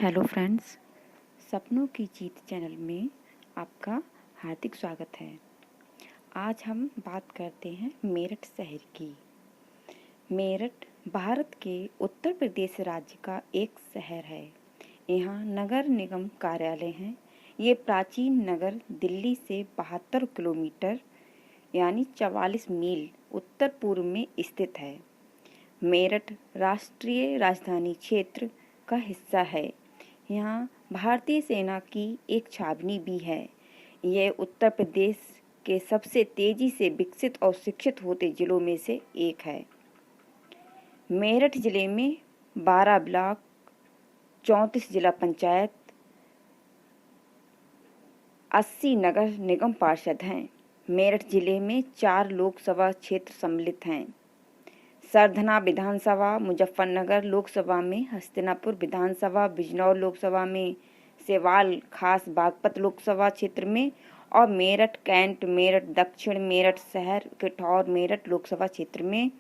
Hello friends, सपनों की जीत channel में आपका हार्दिक स्वागत है। आज हम बात करते हैं मेरठ शहर की। मेरठ भारत के उत्तर प्रदेश राज्य का एक शहर है। यहाँ नगर निगम कार्यालय हैं। ये प्राचीन नगर दिल्ली से 72 किलोमीटर यानी 44 मील उत्तर पूर्व में स्थित है। मेरठ राष्ट्रीय राजधानी क्षेत्र का हिस्सा है। यहाँ भारतीय सेना की एक छावनी भी है। यह उत्तर प्रदेश के सबसे तेजी से विकसित और शिक्षित होते जिलों में से एक है। मेरठ जिले में 12 ब्लॉक, 34 जिला पंचायत, 80 नगर निगम पार्षद हैं। मेरठ जिले में 4 लोकसभा क्षेत्र सम्मिलित हैं। सरधना विधानसभा, मुजफ्फरनगर लोकसभा में, हस्तिनापुर विधानसभा, बिजनौर लोकसभा में, सेवाल खास बागपत लोकसभा क्षेत्र में और मेरठ कैंट, मेरठ दक्षिण, मेरठ शहर, किठौर, मेरठ लोकसभा क्षेत्र में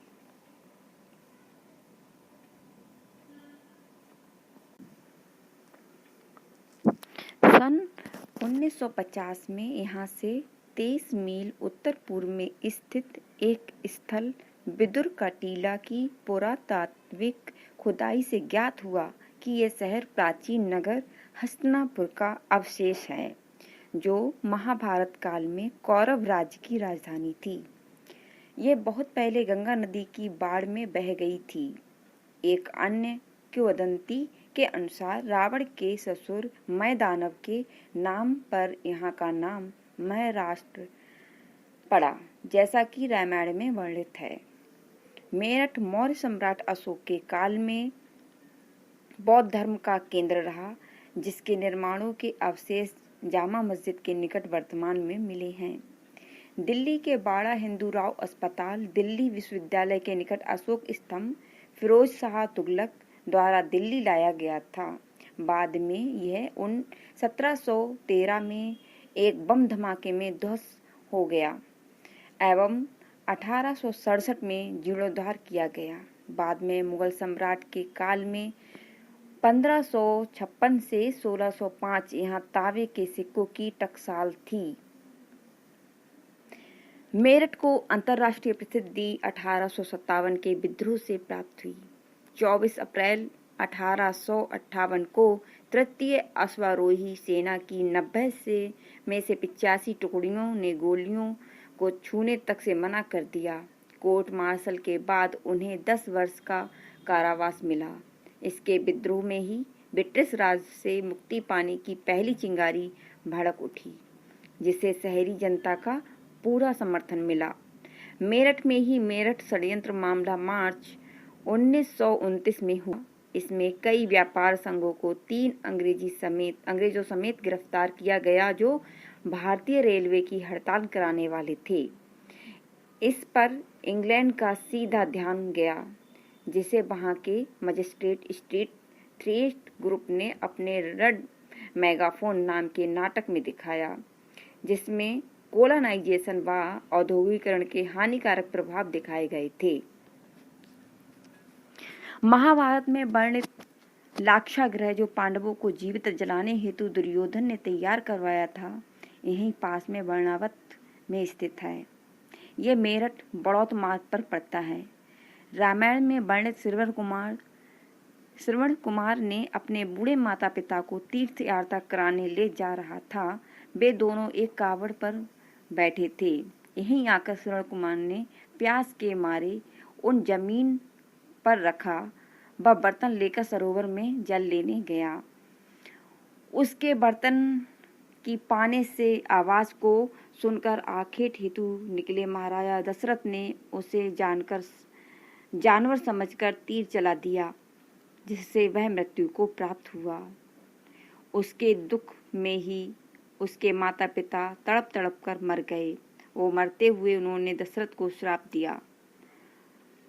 सन 1950 में यहाँ से 23 मील उत्तर पूर्व में स्थित एक स्थल विदुर का टीला की पुरातात्विक खुदाई से ज्ञात हुआ कि यह शहर प्राचीन नगर हस्तिनापुर का अवशेष है, जो महाभारत काल में कौरव राज्य की राजधानी थी। यह बहुत पहले गंगा नदी की बाढ़ में बह गई थी। एक अन्य किंवदंती के अनुसार रावण के ससुर मय दानव के नाम पर यहाँ का नाम महाराष्ट्र पड़ा, जैसा कि रामायण में वर्णित है। मेरठ मौर्य सम्राट अशोक के काल में बौद्ध धर्म का केंद्र रहा, जिसके निर्माणों के अवशेष जामा मस्जिद के निकट वर्तमान में मिले हैं। दिल्ली के बाड़ा हिंदू राव अस्पताल, दिल्ली विश्वविद्यालय के निकट अशोक स्तंभ फिरोज शाह तुगलक द्वारा दिल्ली लाया गया था। बाद में यह 1713 में एक बम धमाके में ध्वस्त हो गया एवं 1867 में जीर्णोद्धार किया गया। बाद में मुगल सम्राट के काल में 1556 से 1605 यहाँ तांबे के सिक्कों की टकसाल थी। मेरठ को अंतर्राष्ट्रीय प्रसिद्धि 1857 के विद्रोह से प्राप्त हुई। 24 अप्रैल 1858 को तृतीय अश्वारोही सेना की 90 में से 85 टुकड़ियों ने गोलियों को छूने तक से मना कर दिया। कोर्ट मार्शल के बाद उन्हें 10 वर्ष का कारावास मिला। इसके विद्रोह में ही ब्रिटिश राज से मुक्ति पाने की पहली चिंगारी भड़क उठी, जिसे शहरी जनता का पूरा समर्थन मिला। मेरठ में ही मेरठ षड्यंत्र मामला मार्च 1929 में हुआ। इसमें कई व्यापार संघों को 3 अंग्रेजों समेत गिरफ्तार किया गया, जो भारतीय रेलवे की हड़ताल कराने वाले थे। इस पर इंग्लैंड का सीधा ध्यान गया, जिसे वहां के मजिस्ट्रेट स्ट्रीट थ्रेट ग्रुप ने अपने रेड मेगाफोन नाम के नाटक में दिखाया, जिसमें कोलोनाइजेशन व औद्योगिकरण के हानिकारक प्रभाव दिखाए गए थे। महाभारत में वर्णित लाक्षागृह, जो पांडवों को जीवित जलाने हेतु दुर्योधन ने तैयार करवाया था, यहीं पास में वर्णावत में स्थित है। यह मेरठ बड़ौत मार्ग पर पड़ता है। रामायण में वर्णित श्रवण कुमार ने अपने बूढ़े माता पिता को तीर्थ यात्रा कराने ले जा रहा था। वे दोनों एक कावड़ पर बैठे थे। यहीं आकर श्रवण कुमार ने प्यास के मारे उन जमीन पर रखा। वह बर्तन लेकर सरोवर में जल लेने गया। उसके बर्तन की पाने से आवाज को सुनकर आखेट हेतु निकले महाराजा दशरथ ने उसे जानवर समझकर तीर चला दिया, जिससे वह मृत्यु को प्राप्त हुआ। उसके दुख में ही उसके माता पिता तड़प तड़प कर मर गए। वो मरते हुए उन्होंने दशरथ को श्राप दिया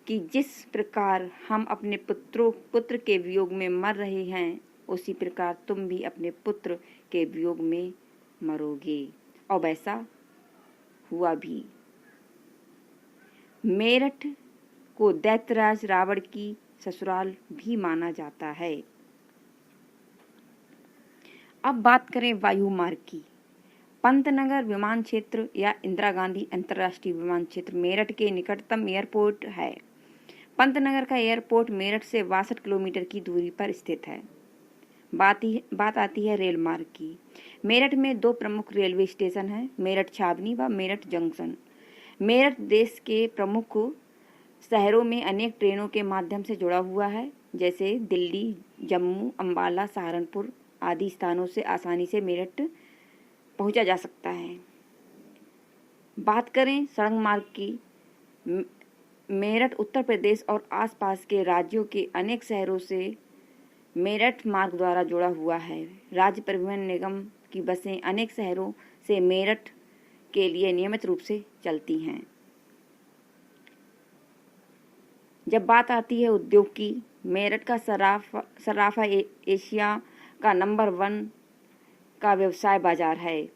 कि जिस प्रकार हम अपने पुत्र के वियोग में मर रहे हैं, उसी प्रकार तुम भी अपने पुत्र के वियोग में मरोगे। और वैसा हुआ भी। मेरठ को दैत्यराज रावण की ससुराल भी माना जाता है। अब बात करें वायु मार्ग की। पंतनगर विमान क्षेत्र या इंदिरा गांधी अंतर्राष्ट्रीय विमान क्षेत्र मेरठ के निकटतम एयरपोर्ट है। पंतनगर का एयरपोर्ट मेरठ से 62 किलोमीटर की दूरी पर स्थित है। बात आती है रेल मार्ग की। मेरठ में 2 प्रमुख रेलवे स्टेशन हैं, मेरठ छावनी व मेरठ जंक्शन। मेरठ देश के प्रमुख शहरों में अनेक ट्रेनों के माध्यम से जुड़ा हुआ है, जैसे दिल्ली, जम्मू, अंबाला, सहारनपुर आदि स्थानों से आसानी से मेरठ पहुंचा जा सकता है। बात करें सड़क मार्ग की। मेरठ उत्तर प्रदेश और आसपास के राज्यों के अनेक शहरों से मेरठ मार्ग द्वारा जुड़ा हुआ है। राज्य परिवहन निगम की बसें अनेक शहरों से मेरठ के लिए नियमित रूप से चलती हैं। जब बात आती है उद्योग की, मेरठ का सराफा एशिया का नंबर 1 का व्यवसाय बाजार है।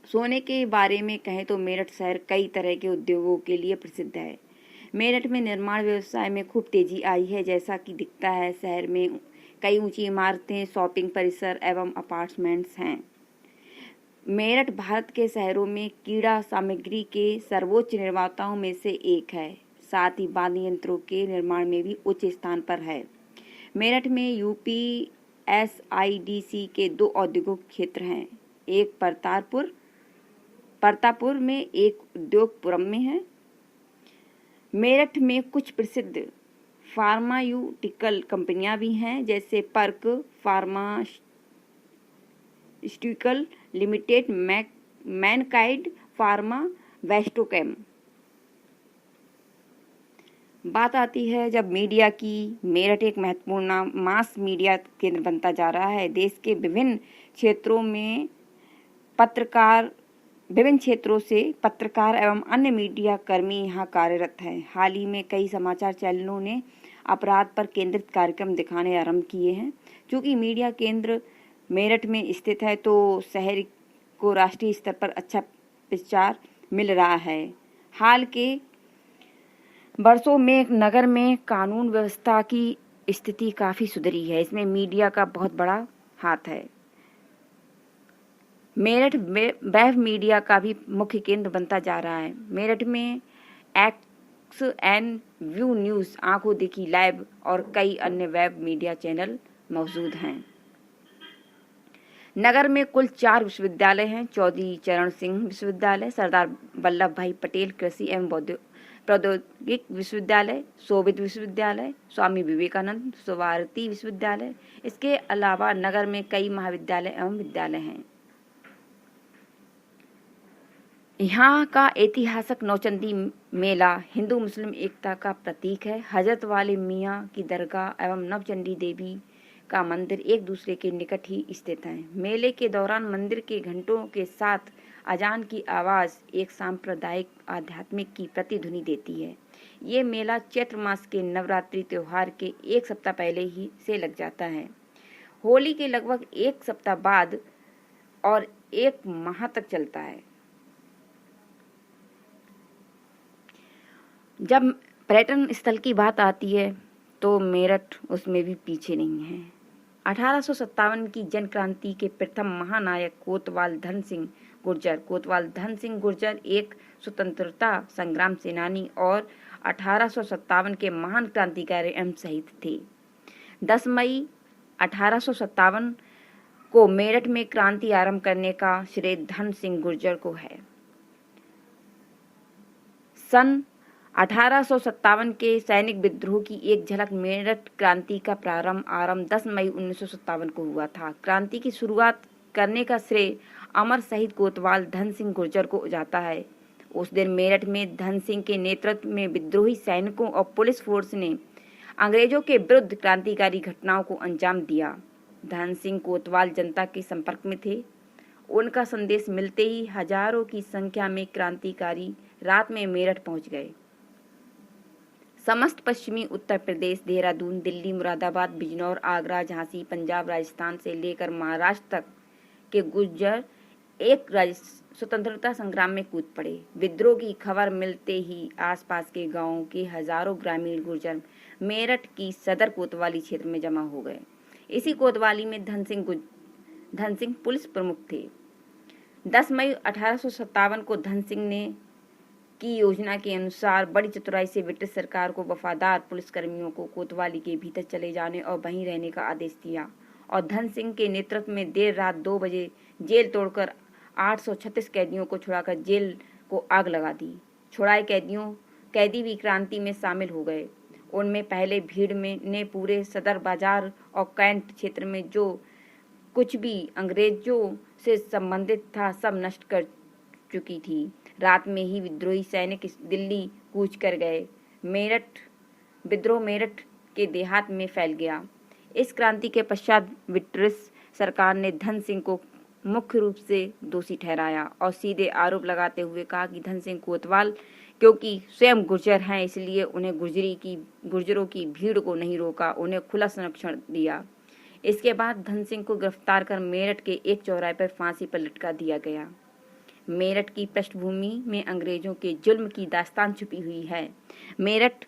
सोने के बारे में कहें तो मेरठ शहर कई तरह के उद्योगों के लिए प्रसिद्ध है। मेरठ में निर्माण व्यवसाय में खूब तेजी आई है। जैसा कि दिखता है, शहर में कई ऊंची इमारतें, शॉपिंग परिसर एवं अपार्टमेंट्स हैं। मेरठ भारत के शहरों में कीड़ा सामग्री के सर्वोच्च निर्माताओं में से एक है। साथ ही वाद्य यंत्रों के निर्माण में भी उच्च स्थान पर है। मेरठ में यूपीएसआईडीसी के 2 औद्योगिक क्षेत्र हैं, एक परतापुर में, एक उद्योगपुरम में है। मेरठ में कुछ प्रसिद्ध फार्मास्यूटिकल कंपनियां भी हैं, जैसे पर्क फार्मास्यूटिकल लिमिटेड, मैनकाइंड फार्मा, वेस्टोकेम। बात आती है जब मीडिया की। मेरठ एक महत्वपूर्ण मास मीडिया केंद्र बनता जा रहा है। देश के विभिन्न क्षेत्रों से पत्रकार एवं अन्य मीडिया कर्मी यहाँ कार्यरत हैं। हाल ही में कई समाचार चैनलों ने अपराध पर केंद्रित कार्यक्रम दिखाने आरंभ किए हैं। चूंकि मीडिया केंद्र मेरठ में स्थित है, तो शहर को राष्ट्रीय स्तर पर अच्छा प्रचार मिल रहा है। हाल के वर्षों में नगर में कानून व्यवस्था की स्थिति काफी सुधरी है। इसमें मीडिया का बहुत बड़ा हाथ है। मेरठ वेब मीडिया का भी मुख्य केंद्र बनता जा रहा है। मेरठ में XNW न्यूज़, आंखों देखी लाइव और कई अन्य वेब मीडिया चैनल मौजूद हैं। नगर में कुल 4 विश्वविद्यालय हैं, चौधरी चरण सिंह विश्वविद्यालय, सरदार वल्लभ भाई पटेल कृषि एवं प्रौद्योगिक विश्वविद्यालय, शोभित विश्वविद्यालय, स्वामी विवेकानंद भारती विश्वविद्यालय। इसके अलावा नगर में कई महाविद्यालय एवं विद्यालय हैं। यहाँ का ऐतिहासिक नौचंदी मेला हिंदू मुस्लिम एकता का प्रतीक है। हजरत वाले मियाँ की दरगाह एवं नवचंडी देवी का मंदिर एक दूसरे के निकट ही स्थित हैं। मेले के दौरान मंदिर के घंटों के साथ अजान की आवाज़ एक सांप्रदायिक आध्यात्मिक की प्रतिध्वनि देती है। ये मेला चैत्र मास के नवरात्रि त्योहार के 1 सप्ताह पहले ही से लग जाता है। होली के लगभग 1 सप्ताह बाद और 1 माह तक चलता है। जब पर्यटन स्थल की बात आती है तो मेरठ उसमें भी पीछे नहीं है। 1857 की जन क्रांति के प्रथम महानायक कोतवाल धन सिंह गुर्जर एक स्वतंत्रता संग्राम सेनानी और 1857 के महान क्रांतिकारी एवं शहीद थे। 10 मई 1857 को मेरठ में क्रांति आरंभ करने का श्रेय धन सिंह गुर्जर को है। सन 1857 के सैनिक विद्रोह की एक झलक मेरठ क्रांति का आरंभ 10 मई 1957 को हुआ था। क्रांति की शुरुआत करने का श्रेय अमर शहीद कोतवाल धन सिंह गुर्जर को जाता है। उस दिन मेरठ में धन सिंह के नेतृत्व में विद्रोही सैनिकों और पुलिस फोर्स ने अंग्रेजों के विरुद्ध क्रांतिकारी घटनाओं को अंजाम दिया। धन सिंह कोतवाल जनता के संपर्क में थे। उनका संदेश मिलते ही हजारों की संख्या में क्रांतिकारी रात में मेरठ पहुंच गए। समस्त पश्चिमी उत्तर प्रदेश, देहरादून, दिल्ली, मुरादाबाद, बिजनौर, आगरा, झांसी, पंजाब, राजस्थान से लेकर महाराष्ट्र तक के गुर्जर एक स्वतंत्रता संग्राम में कूद पड़े। विद्रोह की खबर मिलते ही आसपास के गांवों के हजारों ग्रामीण गुर्जर मेरठ की सदर कोतवाली क्षेत्र में जमा हो गए। इसी कोतवाली में धन सिंह धन सिंह पुलिस प्रमुख थे। 10 मई 1857 को धन सिंह ने की योजना के अनुसार बड़ी चतुराई से ब्रिटिश सरकार को वफादार पुलिसकर्मियों को कोतवाली के भीतर चले जाने और वहीं रहने का आदेश दिया और धन सिंह के नेतृत्व में देर रात 2 बजे जेल तोड़कर 836 कैदियों को छुड़ाकर जेल को आग लगा दी। छुड़ाए कैदी भी क्रांति में शामिल हो गए। उनमें पहले भीड़ में ने पूरे सदर बाजार और कैंट क्षेत्र में जो कुछ भी अंग्रेजों से संबंधित था सब नष्ट कर चुकी थी। रात में ही विद्रोही सैनिक दिल्ली कूच कर गए। विद्रोह मेरठ के देहात में फैल गया। इस क्रांति के पश्चात ब्रिटिश सरकार ने धन सिंह को मुख्य रूप से दोषी ठहराया और सीधे आरोप लगाते हुए कहा कि धन सिंह कोतवाल क्योंकि स्वयं गुर्जर हैं इसलिए उन्हें गुर्जरों की भीड़ को नहीं रोका, उन्हें खुला संरक्षण दिया। इसके बाद धन सिंह को गिरफ्तार कर मेरठ के एक चौराहे पर फांसी पर लटका दिया गया। मेरठ की पृष्ठभूमि में अंग्रेजों के जुल्म की दास्तान छुपी हुई है। मेरठ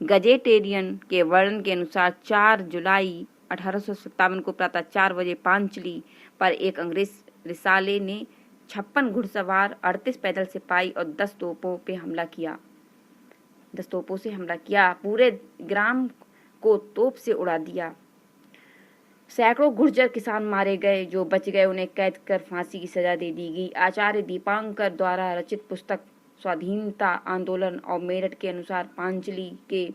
गजेटेरियन के वर्णन के अनुसार 4 जुलाई 1857 को प्रातः 4 बजे पांचली पर एक अंग्रेज रिसाले ने 56 घुड़सवार, 38 पैदल सिपाही और 10 तोपों से हमला किया। पूरे ग्राम को तोप से उड़ा दिया। सैकड़ों गुर्जर किसान मारे गए। जो बच गए उन्हें कैद कर फांसी की सजा दे दी गई। आचार्य दीपांकर द्वारा रचित पुस्तक स्वाधीनता आंदोलन और मेरठ के अनुसार पांचली के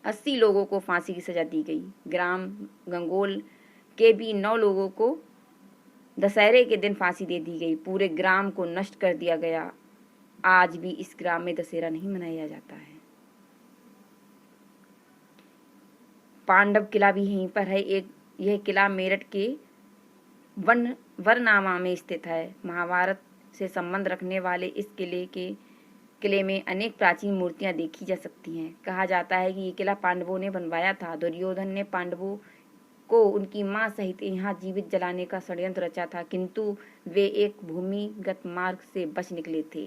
80 लोगों को फांसी की सजा दी गई। ग्राम गंगोल के भी 9 लोगों को दशहरे के दिन फांसी दे दी गई। पूरे ग्राम को नष्ट कर दिया गया। आज भी इस ग्राम में दशहरा नहीं मनाया जाता है। पांडव किला भी यहीं पर है। यह किला मेरठ के वरनामा में स्थित है। महाभारत से संबंध रखने वाले इस किले में अनेक प्राचीन मूर्तियां देखी जा सकती हैं। कहा जाता है कि ये किला पांडवों ने बनवाया था। दुर्योधन ने पांडवों को उनकी मां सहित यहाँ जीवित जलाने का षड्यंत्र रचा था, किंतु वे एक भूमिगत मार्ग से बच निकले थे।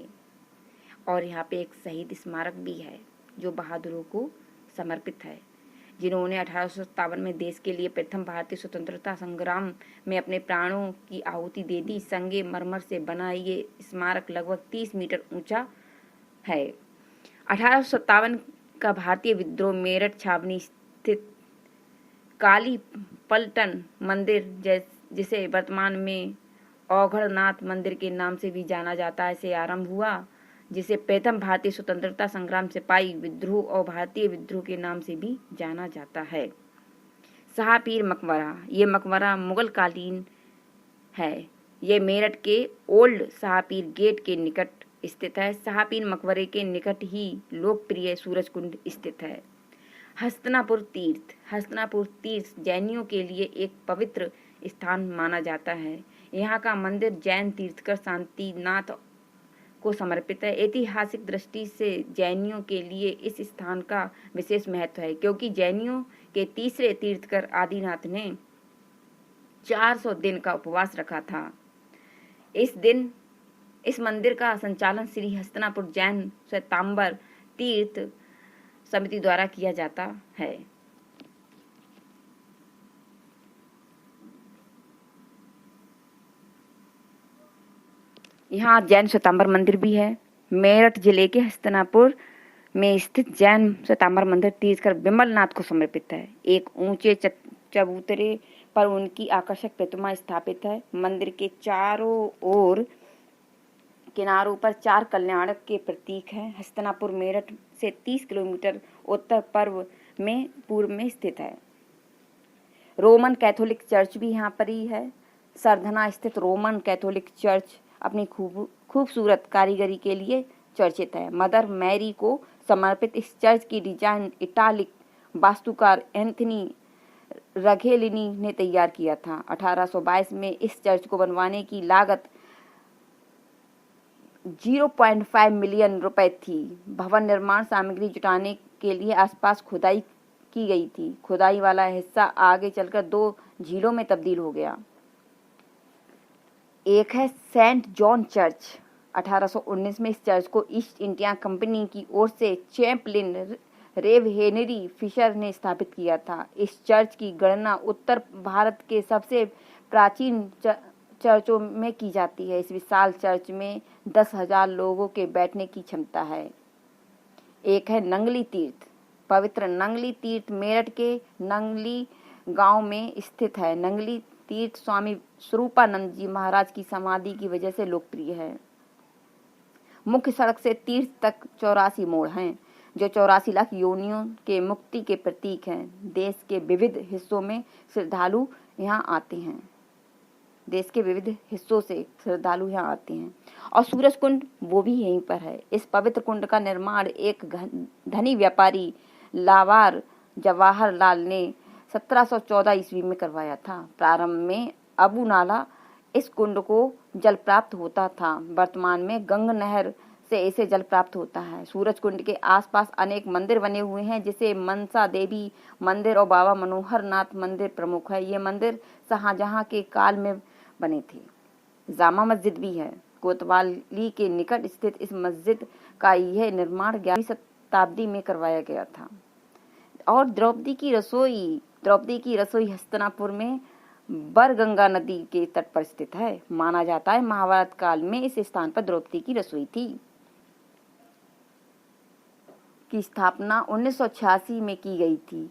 और यहाँ पे एक शहीद स्मारक भी है जो बहादुरों को समर्पित है, जिन्होंने 1857 में देश के लिए प्रथम भारतीय स्वतंत्रता संग्राम में अपने प्राणों की आहुति दे दी। संगे मरमर से बना ये स्मारक लगभग 30 मीटर ऊंचा है। 1857 का भारतीय विद्रोह मेरठ छावनी स्थित काली पलटन मंदिर, जिसे वर्तमान में औघड़नाथ मंदिर के नाम से भी जाना जाता है, से आरंभ हुआ, जिसे प्रथम भारतीय स्वतंत्रता संग्राम सिपाही विद्रोह और भारतीय विद्रोह के नाम से भी जाना जाता है। शाहपीर मकबरा, ये मकबरा मुगल कालीन है। ये मेरठ के ओल्ड शाहपीर गेट के निकट स्थित है। शाहपीर मकबरे के निकट ही लोकप्रिय सूरज कुंड स्थित है। हस्तिनापुर तीर्थ जैनियों के लिए एक पवित्र स्थान माना जाता है। यहाँ का मंदिर जैन तीर्थकर शांतिनाथ को समर्पित है। ऐतिहासिक दृष्टि से जैनियों के लिए इस स्थान का विशेष महत्व है, क्योंकि जैनियों के तीसरे तीर्थकर आदिनाथ ने 400 दिन का उपवास रखा था। इस मंदिर का संचालन श्री हस्तिनापुर जैन श्वेतांबर तीर्थ समिति द्वारा किया जाता है। यहाँ जैन श्वेतांबर मंदिर भी है। मेरठ जिले के हस्तिनापुर में स्थित जैन श्वेतांबर मंदिर तीर्थकर विमलनाथ को समर्पित है। एक ऊंचे चबूतरे पर उनकी आकर्षक प्रतिमा स्थापित है। मंदिर के चारों ओर किनारों पर 4 कल्याणक के प्रतीक हैं। हस्तिनापुर मेरठ से 30 किलोमीटर उत्तर पूर्व में स्थित है। रोमन कैथोलिक चर्च भी यहाँ पर ही है। सरधना स्थित रोमन कैथोलिक चर्च अपनी खूबसूरत कारीगरी के लिए चर्चित है। मदर मैरी को समर्पित इस चर्च की डिजाइन इटालिक वास्तुकार एंथनी रघेलिनी ने तैयार किया था। 1822 में इस चर्च को बनवाने की लागत 0.5 मिलियन रुपए थी। भवन निर्माण सामग्री जुटाने के लिए आसपास खुदाई की गई थी। खुदाई वाला हिस्सा आगे चलकर 2 झीलों में तब्दील हो गया। एक है सेंट जॉन चर्च। 1819 में इस चर्च को ईस्ट इंडिया कंपनी की ओर से चैपलिन रेव हेनरी फिशर ने स्थापित किया था। इस चर्च की गणना उत्तर भारत के सबसे प्राचीन चर्चों में की जाती है। इस विशाल चर्च में 10,000 लोगों के बैठने की क्षमता है। एक है नंगली तीर्थ। पवित्र नंगली तीर्थ मेरठ के नंगली गांव में स्थित है। नंगली तीर्थ स्वामी स्वरूपानंद जी महाराज की समाधि की वजह से लोकप्रिय है। मुख्य सड़क से तीर्थ तक 84 मोड़ हैं, जो 84 लाख योनियों के मुक्ति के प्रतीक हैं। देश के विविध हिस्सों में श्रद्धालु यहाँ आते हैं। देश के विविध हिस्सों से श्रद्धालु यहाँ आते हैं। और सूरज कुंड वो भी यहीं पर है। इस पवित्र कुंड का निर्माण एक धनी व्यापारी लावार जवाहर लाल ने 1714 ईस्वी में करवाया था। प्रारंभ में अबू नाला इस कुंड को जल प्राप्त होता था। वर्तमान में गंग नहर से इसे जल प्राप्त होता है। सूरज कुंड के आसपास अनेक मंदिर बने हुए हैं, जिसे मनसा देवी मंदिर और बाबा मनोहर नाथ मंदिर प्रमुख है। ये मंदिर शाहजहां के काल में बने थे। जामा मस्जिद भी है। कोतवाली के निकट स्थित इस मस्जिद का यह निर्माण 11वीं शताब्दी में करवाया गया था। और द्रौपदी की रसोई हस्तिनापुर में बरगंगा नदी के तट पर स्थित है। माना जाता है महाभारत काल में इस स्थान पर द्रौपदी की रसोई थी। की स्थापना 1986 में की गई थी।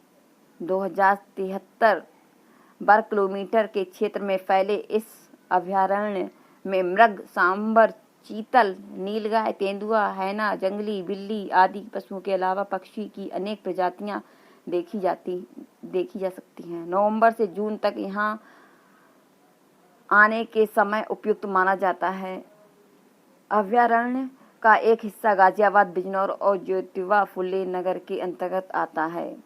2073 वर्ग किलोमीटर के क्षेत्र में फैले इस अभयारण्य में मृग, सांबर, चीतल, नीलगाय, तेंदुआ, हैना, जंगली बिल्ली आदि पशुओं के अलावा पक्षी की अनेक प्रजातियां देखी जा सकती हैं। नवंबर से जून तक यहाँ आने के समय उपयुक्त माना जाता है। अभयारण्य का एक हिस्सा गाजियाबाद, बिजनौर और ज्योतिबा फुले नगर के अंतर्गत आता है।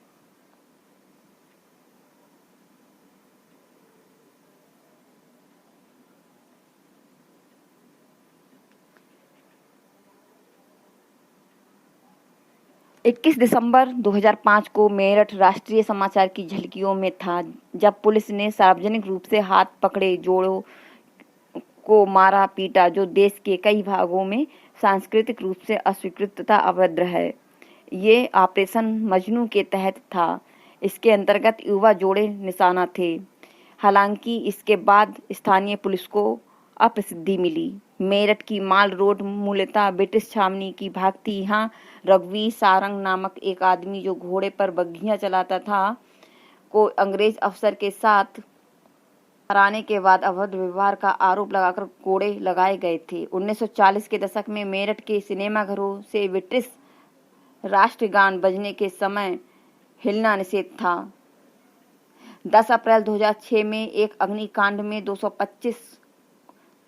इक्कीस दिसंबर 2005 को मेरठ राष्ट्रीय समाचार की झलकियों में था, जब पुलिस ने सार्वजनिक रूप से हाथ पकड़े जोड़ों को मारा पीटा, जो देश के कई भागों में सांस्कृतिक रूप से अस्वीकृत तथा अभद्र है। ये ऑपरेशन मजनू के तहत था। इसके अंतर्गत युवा जोड़े निशाना थे। हालांकि इसके बाद स्थानीय पुलिस को अप्रसिद्धि मिली। मेरठ की माल रोड मूलतः ब्रिटिश छावनी की भाग थी। यहाँ रघुवीर सारंग नामक एक आदमी, जो घोड़े पर बग्घियां चलाता था, को अंग्रेज अफसर के साथ हराने के बाद अभद्र व्यवहार का आरोप लगाकर कोड़े लगाए गए थे। 1940 के दशक में मेरठ के सिनेमाघरों से ब्रिटिश राष्ट्रगान बजने के समय हिलना निषेध था। 10 अप्रैल 2006 में एक अग्निकांड में 225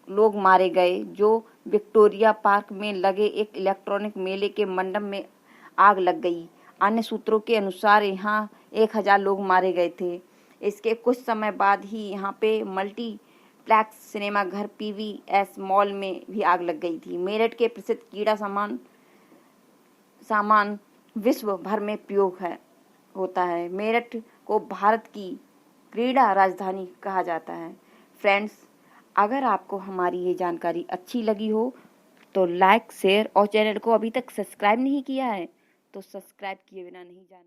लोग मारे गए, जो विक्टोरिया पार्क में लगे एक इलेक्ट्रॉनिक मेले के मंडप में आग लग गई। अन्य सूत्रों के अनुसार यहाँ 1000 लोग मारे गए थे। इसके कुछ समय बाद ही यहाँ पे मल्टीप्लेक्स सिनेमा घर PVS मॉल में भी आग लग गई थी। मेरठ के प्रसिद्ध कीड़ा सामान विश्व भर में प्रयोग होता है। मेरठ को भारत की क्रीड़ा राजधानी कहा जाता है। फ्रेंड्स, अगर आपको हमारी ये जानकारी अच्छी लगी हो तो लाइक, शेयर और चैनल को अभी तक सब्सक्राइब नहीं किया है तो सब्सक्राइब किए बिना नहीं जाना।